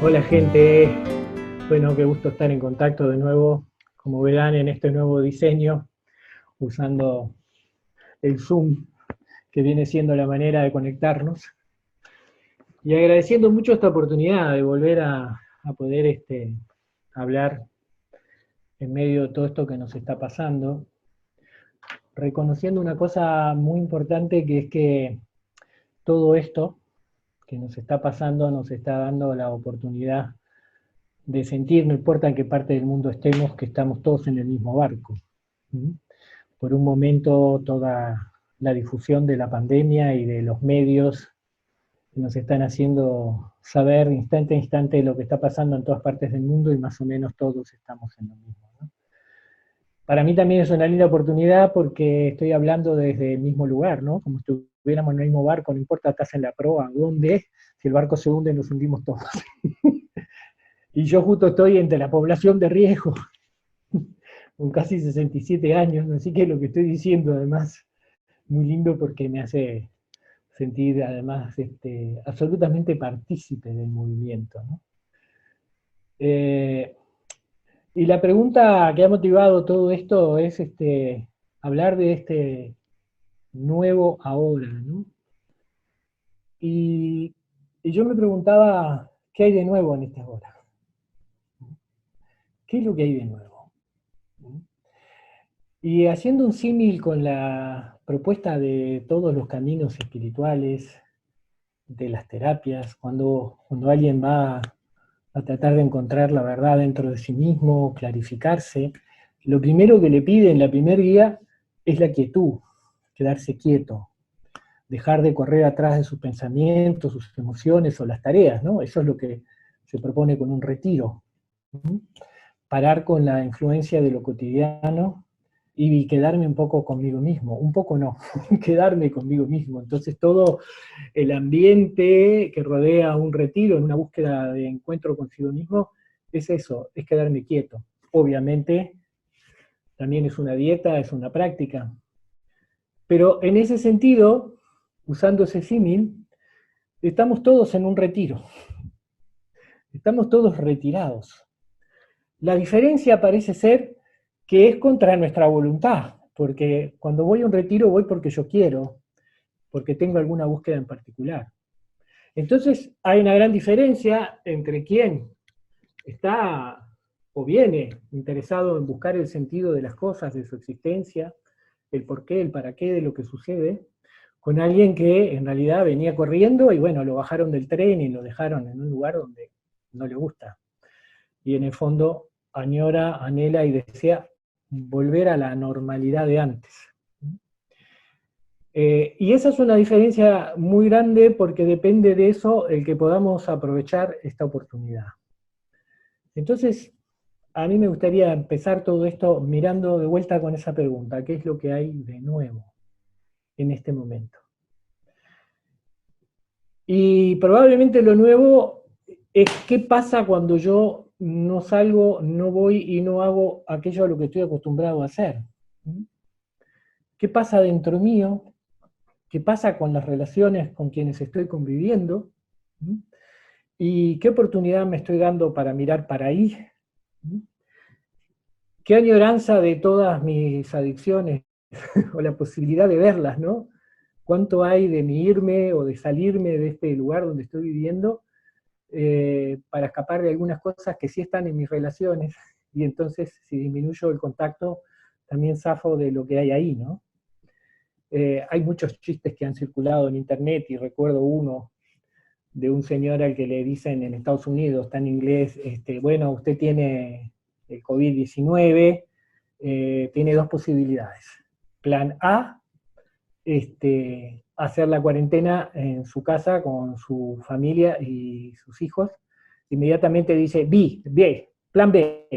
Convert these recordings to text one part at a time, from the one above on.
Hola gente, bueno, qué gusto estar en contacto de nuevo, como verán en este nuevo diseño, usando el Zoom, que viene siendo la manera de conectarnos, y agradeciendo mucho esta oportunidad de volver a poder hablar en medio de todo esto que nos está pasando, reconociendo una cosa muy importante que es que todo esto que nos está pasando nos está dando la oportunidad de sentir, no importa en qué parte del mundo estemos, que estamos todos en el mismo barco. ¿Mm? Por un momento toda la difusión de la pandemia y de los medios nos están haciendo saber instante a instante lo que está pasando en todas partes del mundo y más o menos todos estamos en lo mismo, ¿no? Para mí también es una linda oportunidad porque estoy hablando desde el mismo lugar, ¿no? Como si estuviéramos en el mismo barco, no importa, estás en la proa, ¿dónde? Si el barco se hunde, nos hundimos todos. Y yo justo estoy entre la población de riesgo, con casi 67 años, así que lo que estoy diciendo además, muy lindo porque me hace sentir además absolutamente partícipe del movimiento, ¿no? Eh, y la pregunta que ha motivado todo esto es hablar de este nuevo ahora, ¿no? Y, y yo me preguntaba, ¿qué hay de nuevo en esta hora? ¿Qué es lo que hay de nuevo? Y haciendo un símil con la propuesta de todos los caminos espirituales, de las terapias, cuando alguien va a tratar de encontrar la verdad dentro de sí mismo, clarificarse, lo primero que le piden, la primera guía, es la quietud, quedarse quieto, dejar de correr atrás de sus pensamientos, sus emociones o las tareas, ¿no? Eso es lo que se propone con un retiro. Parar con la influencia de lo cotidiano y quedarme un poco conmigo mismo, un poco no, quedarme conmigo mismo. Entonces todo el ambiente que rodea un retiro en una búsqueda de encuentro consigo mismo es eso, es quedarme quieto. Obviamente también es una dieta, es una práctica, pero en ese sentido, usando ese símil, estamos todos en un retiro, estamos todos retirados. La diferencia parece ser que es contra nuestra voluntad, porque cuando voy a un retiro voy porque yo quiero, porque tengo alguna búsqueda en particular. Entonces hay una gran diferencia entre quien está o viene interesado en buscar el sentido de las cosas, de su existencia, el porqué, el para qué de lo que sucede, con alguien que en realidad venía corriendo y bueno, lo bajaron del tren y lo dejaron en un lugar donde no le gusta. Y en el fondo añora, anhela y desea volver a la normalidad de antes. Y esa es una diferencia muy grande porque depende de eso el que podamos aprovechar esta oportunidad. Entonces, a mí me gustaría empezar todo esto mirando de vuelta con esa pregunta, ¿qué es lo que hay de nuevo en este momento? Y probablemente lo nuevo es qué pasa cuando yo no salgo, no voy y no hago aquello a lo que estoy acostumbrado a hacer. ¿Qué pasa dentro mío? ¿Qué pasa con las relaciones con quienes estoy conviviendo? ¿Y qué oportunidad me estoy dando para mirar para ahí? ¿Qué añoranza de todas mis adicciones o la posibilidad de verlas, ¿no? ¿Cuánto hay de mi irme o de salirme de este lugar donde estoy viviendo para escapar de algunas cosas que sí están en mis relaciones? Y entonces, si disminuyo el contacto, también zafo de lo que hay ahí, ¿no? Hay muchos chistes que han circulado en internet y recuerdo uno de un señor al que le dicen en Estados Unidos, está en inglés, bueno, usted tiene el COVID-19, tiene dos posibilidades. Plan A, hacer la cuarentena en su casa con su familia y sus hijos. Inmediatamente dice B, plan B.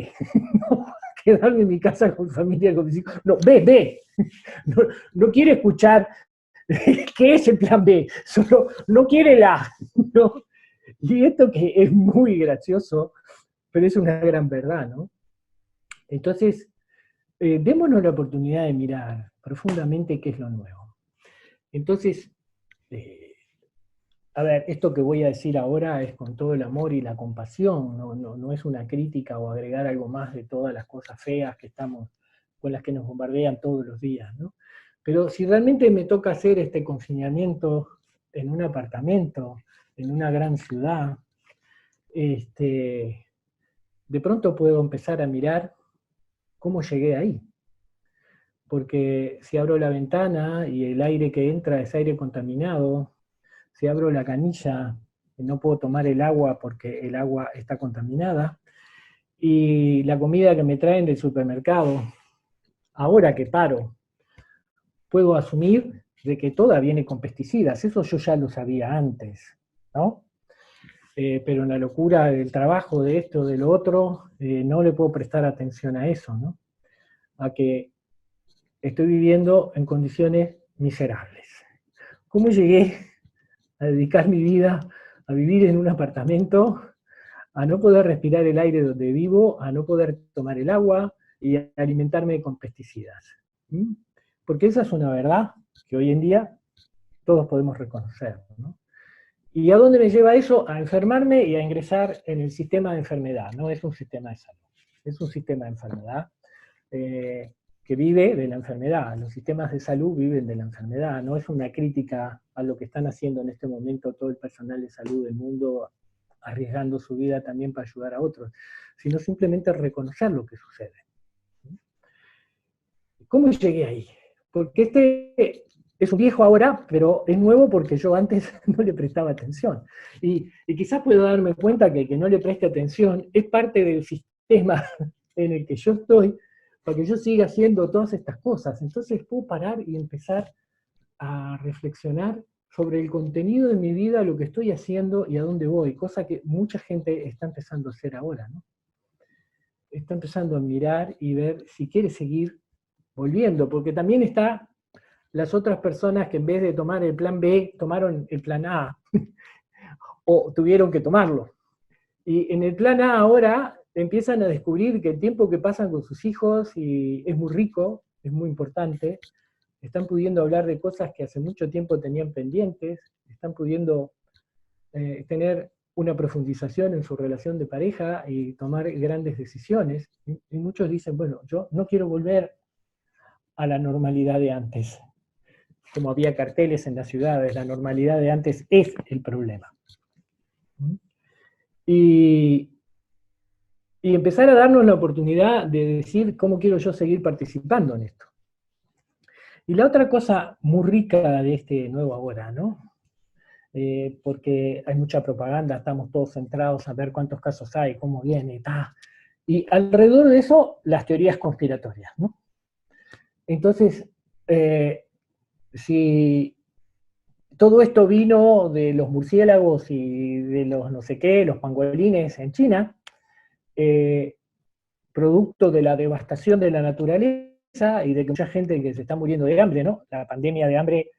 No, quedarme en mi casa con familia, con mis hijos. No, B. No, no quiere escuchar qué es el plan B, solo no quiere la. ¿No? Y esto que es muy gracioso, pero es una gran verdad, ¿no? Entonces, démonos la oportunidad de mirar profundamente qué es lo nuevo. Entonces, eh, A ver, esto que voy a decir ahora es con todo el amor y la compasión, no es una crítica o agregar algo más de todas las cosas feas que estamos, con las que nos bombardean todos los días, ¿no? Pero si realmente me toca hacer este confinamiento en un apartamento, en una gran ciudad, de pronto puedo empezar a mirar cómo llegué ahí. Porque si abro la ventana y el aire que entra es aire contaminado, si abro la canilla no puedo tomar el agua porque el agua está contaminada, y la comida que me traen del supermercado, ahora que paro, puedo asumir de que toda viene con pesticidas, eso yo ya lo sabía antes, ¿no? Pero en la locura del trabajo, de esto, de lo otro, no le puedo prestar atención a eso, ¿no? A que estoy viviendo en condiciones miserables. ¿Cómo llegué a dedicar mi vida a vivir en un apartamento, a no poder respirar el aire donde vivo, a no poder tomar el agua y a alimentarme con pesticidas? ¿Mm? Porque esa es una verdad que hoy en día todos podemos reconocer, ¿no? ¿Y a dónde me lleva eso? A enfermarme y a ingresar en el sistema de enfermedad. No es un sistema de salud, es un sistema de enfermedad que vive de la enfermedad. Los sistemas de salud viven de la enfermedad. No es una crítica a lo que están haciendo en este momento todo el personal de salud del mundo, arriesgando su vida también para ayudar a otros, sino simplemente reconocer lo que sucede. ¿Cómo llegué ahí? Porque este es un viejo ahora, pero es nuevo porque yo antes no le prestaba atención. Y quizás puedo darme cuenta que el que no le preste atención es parte del sistema en el que yo estoy, para que yo siga haciendo todas estas cosas. Entonces puedo parar y empezar a reflexionar sobre el contenido de mi vida, lo que estoy haciendo y a dónde voy, cosa que mucha gente está empezando a hacer ahora, ¿no? Está empezando a mirar y ver si quiere seguir volviendo, porque también está las otras personas que en vez de tomar el plan B, tomaron el plan A, o tuvieron que tomarlo. Y en el plan A ahora empiezan a descubrir que el tiempo que pasan con sus hijos y es muy rico, es muy importante, están pudiendo hablar de cosas que hace mucho tiempo tenían pendientes, están pudiendo tener una profundización en su relación de pareja y tomar grandes decisiones. Y muchos dicen, bueno, yo no quiero volver a la normalidad de antes. Como había carteles en las ciudades, la normalidad de antes es el problema. Y empezar a darnos la oportunidad de decir cómo quiero yo seguir participando en esto. Y la otra cosa muy rica de este nuevo ahora, ¿no? Porque hay mucha propaganda, estamos todos centrados a ver cuántos casos hay, cómo viene, y alrededor de eso las teorías conspiratorias, ¿no? Entonces, si todo esto vino de los murciélagos y de los no sé qué, los pangolines en China, producto de la devastación de la naturaleza y de que mucha gente que se está muriendo de hambre, ¿no? La pandemia de hambre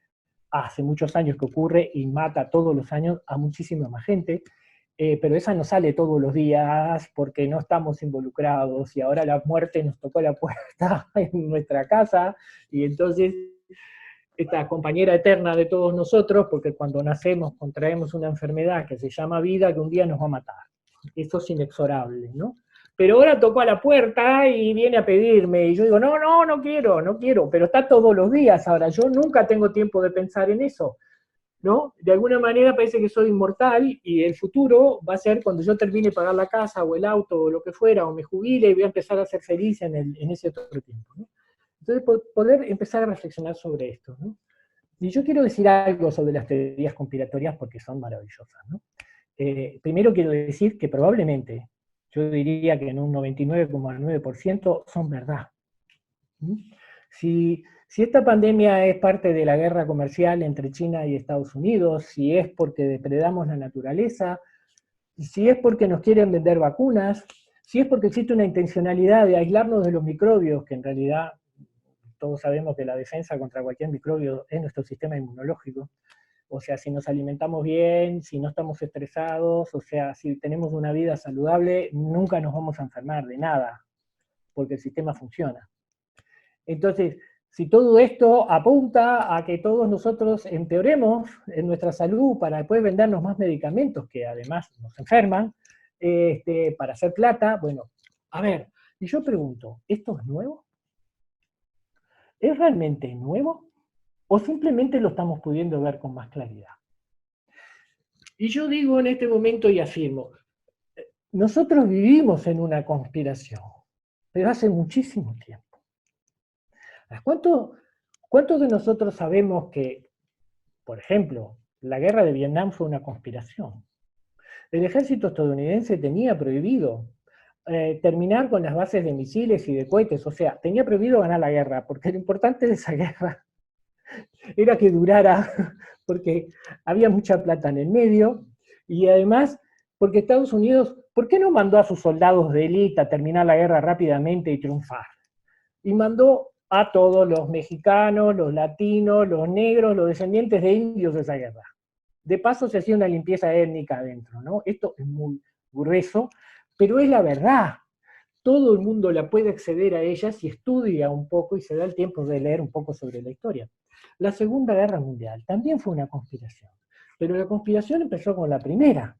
hace muchos años que ocurre y mata todos los años a muchísima más gente, pero esa no sale todos los días porque no estamos involucrados y ahora la muerte nos tocó la puerta en nuestra casa y entonces esta compañera eterna de todos nosotros, porque cuando nacemos contraemos una enfermedad que se llama vida que un día nos va a matar. Eso es inexorable, ¿no? Pero ahora tocó a la puerta y viene a pedirme, y yo digo, no quiero, pero está todos los días ahora, yo nunca tengo tiempo de pensar en eso, ¿no? De alguna manera parece que soy inmortal y el futuro va a ser cuando yo termine de pagar la casa o el auto o lo que fuera, o me jubile y voy a empezar a ser feliz en ese otro tiempo, ¿no? Entonces, poder empezar a reflexionar sobre esto, ¿no? Y yo quiero decir algo sobre las teorías conspiratorias porque son maravillosas, ¿no? Primero quiero decir que probablemente, yo diría que en un 99,9% son verdad. Si esta pandemia es parte de la guerra comercial entre China y Estados Unidos, si es porque depredamos la naturaleza, si es porque nos quieren vender vacunas, si es porque existe una intencionalidad de aislarnos de los microbios, que en realidad todos sabemos que la defensa contra cualquier microbio es nuestro sistema inmunológico. O sea, si nos alimentamos bien, si no estamos estresados, o sea, si tenemos una vida saludable, nunca nos vamos a enfermar de nada, porque el sistema funciona. Entonces, si todo esto apunta a que todos nosotros empeoremos en nuestra salud para después vendernos más medicamentos que además nos enferman, para hacer plata, bueno, a ver, y yo pregunto, ¿esto es nuevo? ¿Es realmente nuevo? ¿O simplemente lo estamos pudiendo ver con más claridad? Y yo digo en este momento y afirmo, nosotros vivimos en una conspiración, pero hace muchísimo tiempo. ¿Cuántos de nosotros sabemos que, por ejemplo, la guerra de Vietnam fue una conspiración? El ejército estadounidense tenía prohibido terminar con las bases de misiles y de cohetes, o sea, tenía prohibido ganar la guerra, porque lo importante de esa guerra era que durara, porque había mucha plata en el medio, y además, porque Estados Unidos, ¿por qué no mandó a sus soldados de élite a terminar la guerra rápidamente y triunfar? Y mandó a todos los mexicanos, los latinos, los negros, los descendientes de indios de esa guerra. De paso se hacía una limpieza étnica adentro, ¿no? Esto es muy grueso, pero es la verdad. Todo el mundo la puede acceder a ella si estudia un poco y se da el tiempo de leer un poco sobre la historia. La Segunda Guerra Mundial también fue una conspiración, pero la conspiración empezó con la primera.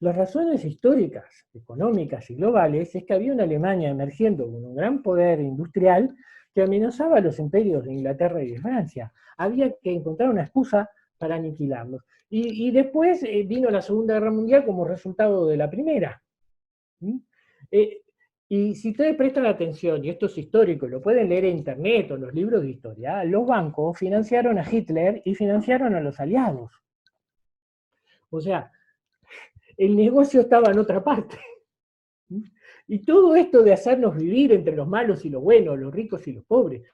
Las razones históricas, económicas y globales es que había una Alemania emergiendo con un gran poder industrial que amenazaba a los imperios de Inglaterra y de Francia. Había que encontrar una excusa para aniquilarlos. Y después vino la Segunda Guerra Mundial como resultado de la primera. Y si ustedes prestan atención, y esto es histórico, lo pueden leer en internet o en los libros de historia, los bancos financiaron a Hitler y financiaron a los aliados. O sea, el negocio estaba en otra parte. Y todo esto de hacernos vivir entre los malos y los buenos, los ricos y los pobres,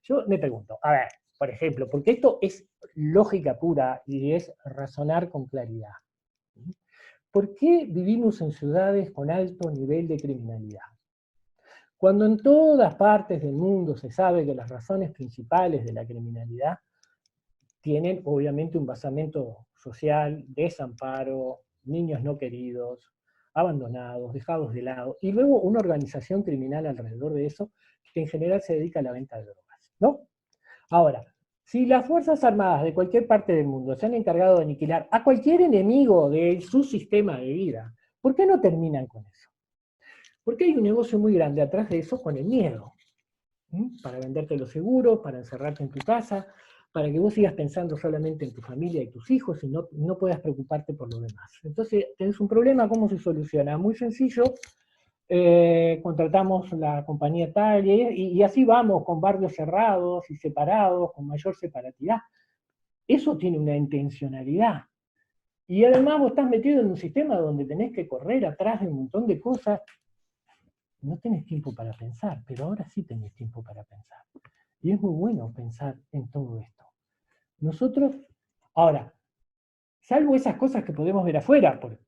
yo me pregunto, a ver, por ejemplo, porque esto es lógica pura y es razonar con claridad. ¿Por qué vivimos en ciudades con alto nivel de criminalidad? Cuando en todas partes del mundo se sabe que las razones principales de la criminalidad tienen obviamente un basamento social, desamparo, niños no queridos, abandonados, dejados de lado, y luego una organización criminal alrededor de eso, que en general se dedica a la venta de drogas, ¿no? Ahora, si las Fuerzas Armadas de cualquier parte del mundo se han encargado de aniquilar a cualquier enemigo de su sistema de vida, ¿por qué no terminan con eso? Porque hay un negocio muy grande atrás de eso con el miedo, para venderte los seguros, para encerrarte en tu casa, para que vos sigas pensando solamente en tu familia y tus hijos y no puedas preocuparte por lo demás. Entonces, tenés un problema, ¿cómo se soluciona? Muy sencillo, contratamos la compañía tal y así vamos, con barrios cerrados y separados, con mayor separatidad. Eso tiene una intencionalidad. Y además vos estás metido en un sistema donde tenés que correr atrás de un montón de cosas. No tenés tiempo para pensar, pero ahora sí tenés tiempo para pensar. Y es muy bueno pensar en todo esto. Nosotros, ahora, salvo esas cosas que podemos ver afuera, por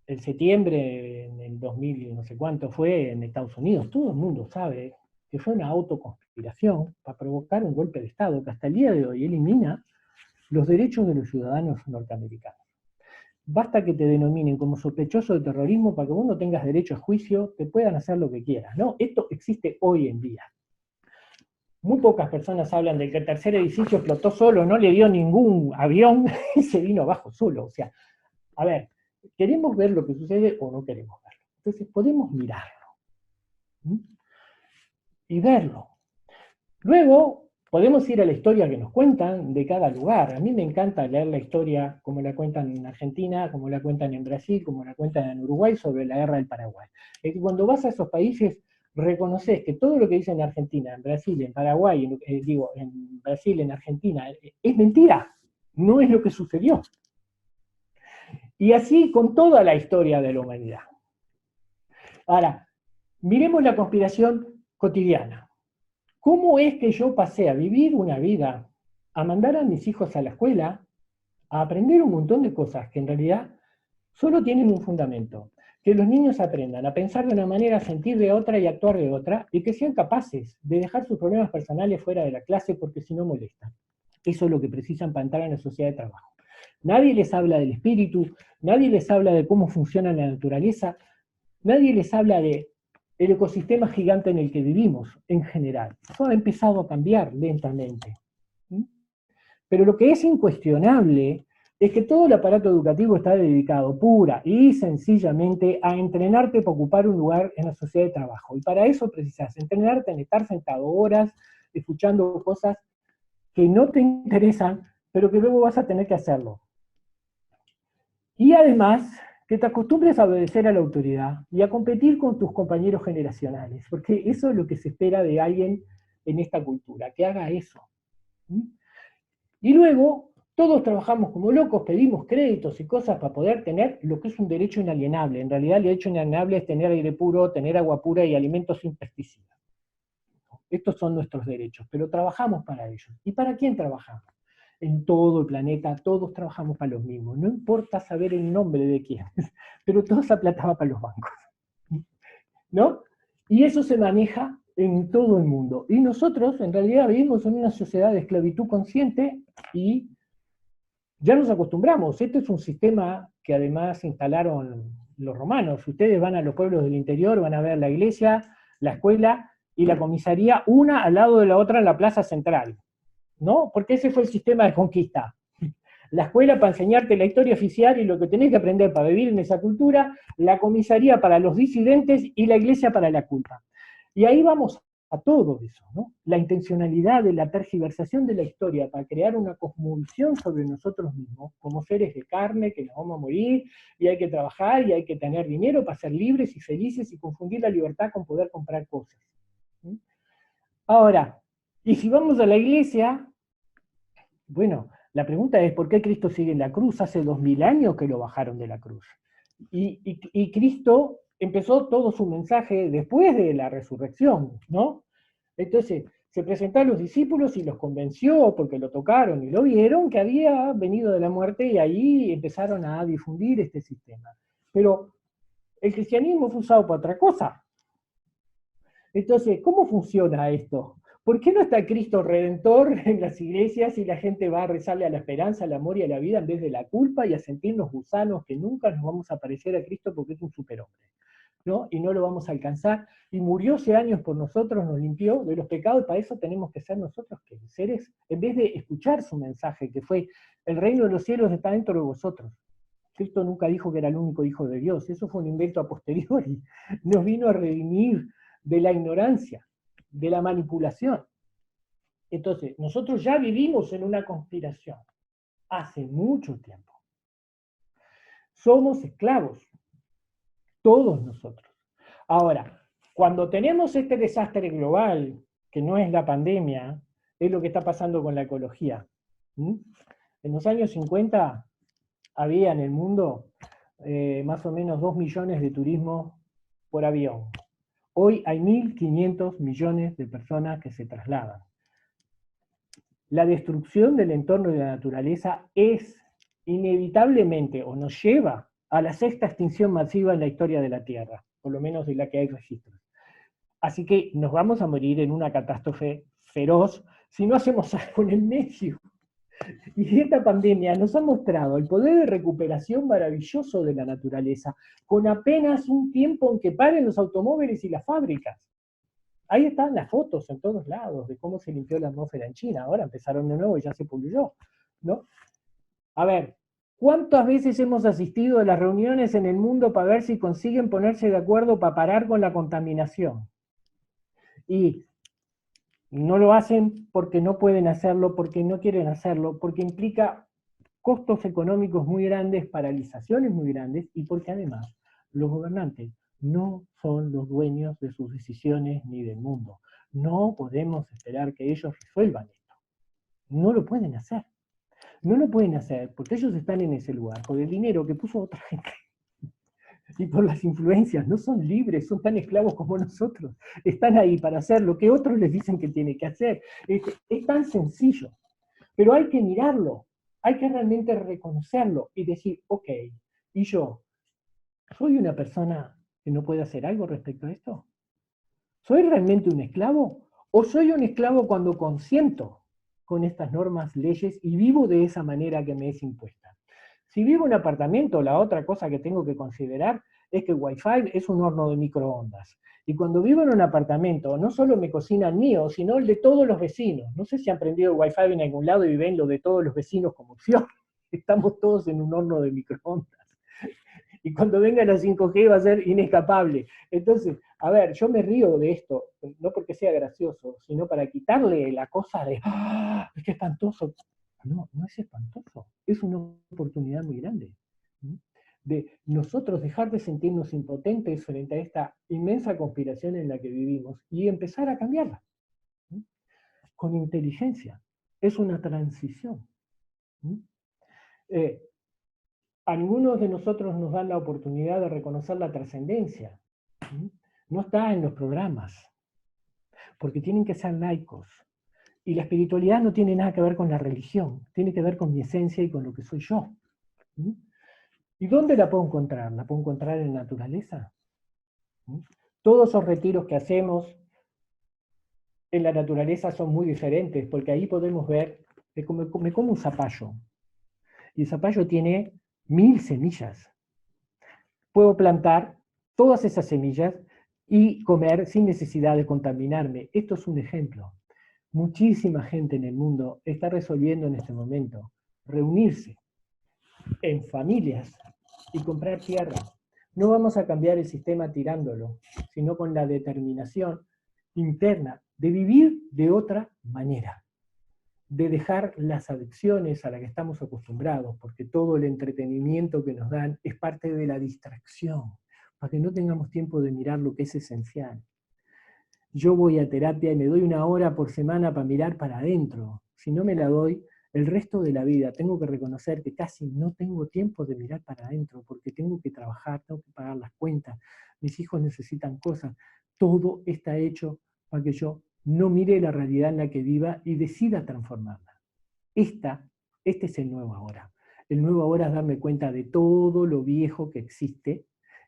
el septiembre en el 2000, no sé cuánto fue en Estados Unidos, todo el mundo sabe que fue una autoconspiración para provocar un golpe de Estado que hasta el día de hoy elimina los derechos de los ciudadanos norteamericanos. Basta que te denominen como sospechoso de terrorismo para que vos no tengas derecho a juicio, te puedan hacer lo que quieras, ¿no? Esto existe hoy en día. Muy pocas personas hablan de que el tercer edificio explotó solo, no le dio ningún avión y se vino abajo solo. O sea, a ver, ¿queremos ver lo que sucede o no queremos verlo? Entonces podemos mirarlo y verlo. Luego podemos ir a la historia que nos cuentan de cada lugar. A mí me encanta leer la historia como la cuentan en Argentina, como la cuentan en Brasil, como la cuentan en Uruguay sobre la guerra del Paraguay. Cuando vas a esos países, reconoces que todo lo que dicen en Argentina, en Brasil, en Paraguay, en Brasil, en Argentina, es mentira, no es lo que sucedió. Y así con toda la historia de la humanidad. Ahora, miremos la conspiración cotidiana. ¿Cómo es que yo pasé a vivir una vida, a mandar a mis hijos a la escuela, a aprender un montón de cosas que en realidad solo tienen un fundamento? Que los niños aprendan a pensar de una manera, a sentir de otra y actuar de otra, y que sean capaces de dejar sus problemas personales fuera de la clase porque si no molestan. Eso es lo que precisan para entrar en la sociedad de trabajo. Nadie les habla del espíritu, nadie les habla de cómo funciona la naturaleza, nadie les habla de el ecosistema gigante en el que vivimos, en general. Eso ha empezado a cambiar lentamente. Pero lo que es incuestionable es que todo el aparato educativo está dedicado pura y sencillamente a entrenarte para ocupar un lugar en la sociedad de trabajo. Y para eso precisas entrenarte en estar sentado horas, escuchando cosas que no te interesan, pero que luego vas a tener que hacerlo. Y además, que te acostumbres a obedecer a la autoridad y a competir con tus compañeros generacionales, porque eso es lo que se espera de alguien en esta cultura, que haga eso. Y luego, todos trabajamos como locos, pedimos créditos y cosas para poder tener lo que es un derecho inalienable. En realidad, el derecho inalienable es tener aire puro, tener agua pura y alimentos sin pesticidas. Estos son nuestros derechos, pero trabajamos para ellos. ¿Y para quién trabajamos? En todo el planeta, todos trabajamos para los mismos. No importa saber el nombre de quién, pero toda esa plata va para los bancos. ¿No? Y eso se maneja en todo el mundo. Y nosotros, en realidad, vivimos en una sociedad de esclavitud consciente y ya nos acostumbramos. Este es un sistema que además instalaron los romanos. Ustedes van a los pueblos del interior, van a ver la iglesia, la escuela y la comisaría, una al lado de la otra en la plaza central, ¿no? Porque ese fue el sistema de conquista. La escuela para enseñarte la historia oficial y lo que tenés que aprender para vivir en esa cultura, la comisaría para los disidentes y la iglesia para la culpa. Y ahí vamos a todo eso, ¿no? La intencionalidad de la tergiversación de la historia para crear una cosmovisión sobre nosotros mismos, como seres de carne, que nos vamos a morir, y hay que trabajar, y hay que tener dinero para ser libres y felices, y confundir la libertad con poder comprar cosas. Ahora, y si vamos a la iglesia, bueno, la pregunta es, ¿por qué Cristo sigue en la cruz? Hace 2000 años que lo bajaron de la cruz. Y Cristo empezó todo su mensaje después de la resurrección, ¿no? Entonces, se presentó a los discípulos y los convenció, porque lo tocaron y lo vieron, que había venido de la muerte, y ahí empezaron a difundir este sistema. Pero el cristianismo fue usado para otra cosa. Entonces, ¿cómo funciona esto? ¿Por qué no está Cristo Redentor en las iglesias y la gente va a rezarle a la esperanza, al amor y a la vida en vez de la culpa y a sentirnos gusanos que nunca nos vamos a parecer a Cristo porque es un superhombre, ¿no? Y no lo vamos a alcanzar? Y murió hace años por nosotros, nos limpió de los pecados, y para eso tenemos que ser nosotros que seres, en vez de escuchar su mensaje, que fue, el reino de los cielos está dentro de vosotros. Cristo nunca dijo que era el único hijo de Dios, eso fue un invento a posteriori. Nos vino a redimir de la ignorancia, de la manipulación. Entonces, nosotros ya vivimos en una conspiración hace mucho tiempo. Somos esclavos, todos nosotros. Ahora, cuando tenemos este desastre global, que no es la pandemia, es lo que está pasando con la ecología. En los años 50 había en el mundo más o menos 2 millones de turismo por avión. Hoy hay 1.500 millones de personas que se trasladan. La destrucción del entorno y de la naturaleza es inevitablemente, o nos lleva a la 6ª extinción masiva en la historia de la Tierra, por lo menos de la que hay registros. Así que nos vamos a morir en una catástrofe feroz si no hacemos algo en el medio. Y esta pandemia nos ha mostrado el poder de recuperación maravilloso de la naturaleza, con apenas un tiempo en que paren los automóviles y las fábricas. Ahí están las fotos en todos lados de cómo se limpió la atmósfera en China. Ahora empezaron de nuevo y ya se poluyó, ¿no? A ver, ¿cuántas veces hemos asistido a las reuniones en el mundo para ver si consiguen ponerse de acuerdo para parar con la contaminación? Y no lo hacen porque no pueden hacerlo, porque no quieren hacerlo, porque implica costos económicos muy grandes, paralizaciones muy grandes, y porque además los gobernantes no son los dueños de sus decisiones ni del mundo. No podemos esperar que ellos resuelvan esto. No lo pueden hacer. No lo pueden hacer porque ellos están en ese lugar por el dinero que puso otra gente. Y por las influencias, no son libres, son tan esclavos como nosotros. Están ahí para hacer lo que otros les dicen que tienen que hacer. Es tan sencillo. Pero hay que mirarlo, hay que realmente reconocerlo y decir, ok, ¿y yo soy una persona que no puede hacer algo respecto a esto? ¿Soy realmente un esclavo? ¿O soy un esclavo cuando consiento con estas normas, leyes y vivo de esa manera que me es impuesta? Si vivo en un apartamento, la otra cosa que tengo que considerar es que Wi-Fi es un horno de microondas. Y cuando vivo en un apartamento, no solo me cocina el mío, sino el de todos los vecinos. No sé si han prendido el Wi-Fi en algún lado y ven lo de todos los vecinos como opción. Estamos todos en un horno de microondas. Y cuando venga la 5G va a ser inescapable. Entonces, a ver, yo me río de esto, no porque sea gracioso, sino para quitarle la cosa de, ¡ah! ¡Qué espantoso! No, no es espantoso, es una oportunidad muy grande. De nosotros dejar de sentirnos impotentes frente a esta inmensa conspiración en la que vivimos y empezar a cambiarla. Con inteligencia. Es una transición. A ninguno de nosotros nos dan la oportunidad de reconocer la trascendencia. No está en los programas, porque tienen que ser laicos. Y la espiritualidad no tiene nada que ver con la religión, tiene que ver con mi esencia y con lo que soy yo. ¿Y dónde la puedo encontrar? ¿La puedo encontrar en la naturaleza? Todos esos retiros que hacemos en la naturaleza son muy diferentes, porque ahí podemos ver, me como un zapallo, y el zapallo tiene 1000 semillas. Puedo plantar todas esas semillas y comer sin necesidad de contaminarme. Esto es un ejemplo. Muchísima gente en el mundo está resolviendo en este momento reunirse en familias y comprar tierra. No vamos a cambiar el sistema tirándolo, sino con la determinación interna de vivir de otra manera, de dejar las adicciones a las que estamos acostumbrados, porque todo el entretenimiento que nos dan es parte de la distracción, para que no tengamos tiempo de mirar lo que es esencial. Yo voy a terapia y me doy 1 hora por semana para mirar para adentro. Si no me la doy, el resto de la vida tengo que reconocer que casi no tengo tiempo de mirar para adentro, porque tengo que trabajar, tengo que pagar las cuentas, mis hijos necesitan cosas. Todo está hecho para que yo no mire la realidad en la que viva y decida transformarla. Este es el nuevo ahora. El nuevo ahora es darme cuenta de todo lo viejo que existe,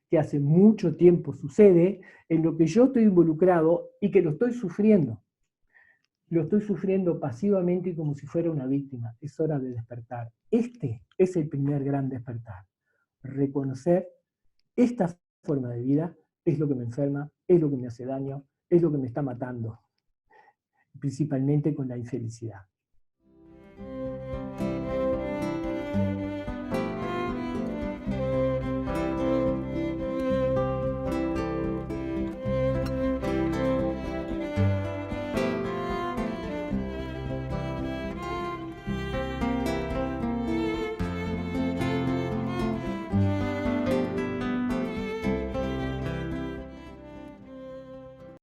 que hace mucho tiempo sucede, en lo que yo estoy involucrado y que lo estoy sufriendo. Lo estoy sufriendo pasivamente y como si fuera una víctima. Es hora de despertar. Este es el primer gran despertar. Reconocer esta forma de vida es lo que me enferma, es lo que me hace daño, es lo que me está matando, principalmente con la infelicidad.